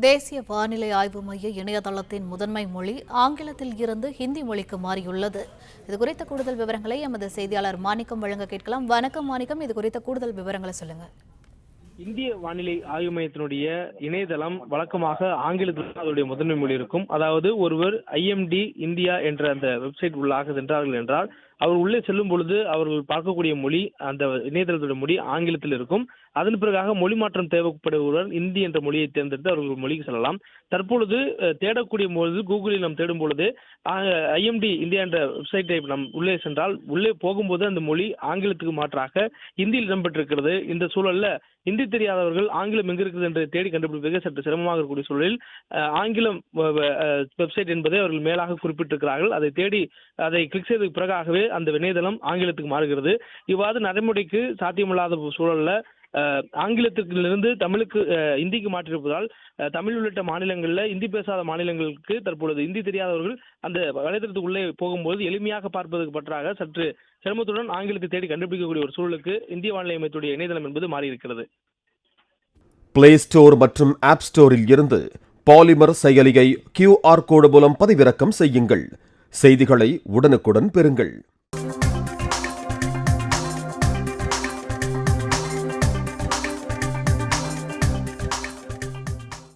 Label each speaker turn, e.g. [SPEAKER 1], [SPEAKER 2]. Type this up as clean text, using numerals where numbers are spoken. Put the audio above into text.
[SPEAKER 1] தேசிய வானிலை ஆய்வு மைய இணையதளத்தின் முதன்மை மொழி ஆங்கிலத்தில் இருந்து ஹிந்தி மொழிக்கு மாறியுள்ளது. இதுகுறித்த கூடுதல் விவரங்களை எமது செய்தியாளர் மாணிக்கம் வழங்க கேட்கலாம். வணக்கம் மாணிக்கம், இது குறித்த கூடுதல் விவரங்களை சொல்லுங்க.
[SPEAKER 2] இந்திய வானிலை ஆய்வு மையத்தினுடைய இணையதளம் வழக்கமாக ஆங்கிலத்தில் அதனுடைய முதன்மை மொழி இருக்கும். அதாவது ஒருவர் IMD இந்தியா என்ற அந்த வெப்சைட் உள்ளாக சென்றார்கள் என்றால் அவர் உள்ளே செல்லும் பொழுது அவர்கள் பார்க்கக்கூடிய மொழி அந்த இணையதளத்துடைய மொழி ஆங்கிலத்தில் இருக்கும். அதன் பிறகாக மொழி மாற்றம் தேவைப்படுபவர் இந்தி என்ற மொழியை தேர்ந்தெடுத்து அவர்கள் மொழிக்கு செல்லலாம். தற்பொழுது தேடக்கூடிய பொழுது கூகுளில் நாம் தேடும் பொழுது IMD இந்தியா என்ற வெப்சைட்டை நாம் உள்ளே சென்றால் உள்ளே போகும்போது அந்த மொழி ஆங்கிலத்துக்கு மாற்றாக இந்தியில் இடம்பெற்றிருக்கிறது. இந்த சூழல்ல இந்தி தெரியாதவர்கள் ஆங்கிலம் எங்க இருக்குது என்று தேடி கண்டுபிடிப்பதற்கு சற்று சிரமமாக இருக்கக்கூடிய சூழலில் ஆங்கிலம் வெப்சைட் என்பதை அவர்கள் மேலாக குறிப்பிட்டிருக்கிறார்கள். அதை தேடி அதை கிளிக் செய்த பிறகாகவே அந்த இணையதளம் ஆங்கிலத்துக்கு மாறுகிறது. இவ்வாறு நடைமுறைக்கு சாத்தியமில்லாத சூழல்ல ஆங்கிலத்திலிருந்து தமிழுக்கு இந்திக்கு மாற்றியிருப்பதால் தமிழ் உள்ளிட்ட மாநிலங்களில் இந்தி பேசாத மாநிலங்களுக்கு தற்பொழுது இந்தி தெரியாதவர்கள் அந்த வலைதளத்துக்குள்ளே போகும்போது எளிமையாக பார்ப்பதற்கு பற்றாக சற்று சிரமத்துடன் ஆங்கிலத்தை தேடி கண்டுபிடிக்கக்கூடிய ஒரு சூழலுக்கு இந்திய வானிலை மையத்துடைய இணையதளம் என்பது மாறியிருக்கிறது.
[SPEAKER 3] பிளே ஸ்டோர் மற்றும் ஆப் ஸ்டோரில் இருந்து பாலிமர் செயலியை QR கோடு மூலம் பதிவிறக்கம் செய்யுங்கள். செய்திகளை உடனுக்குடன் பெறுங்கள்.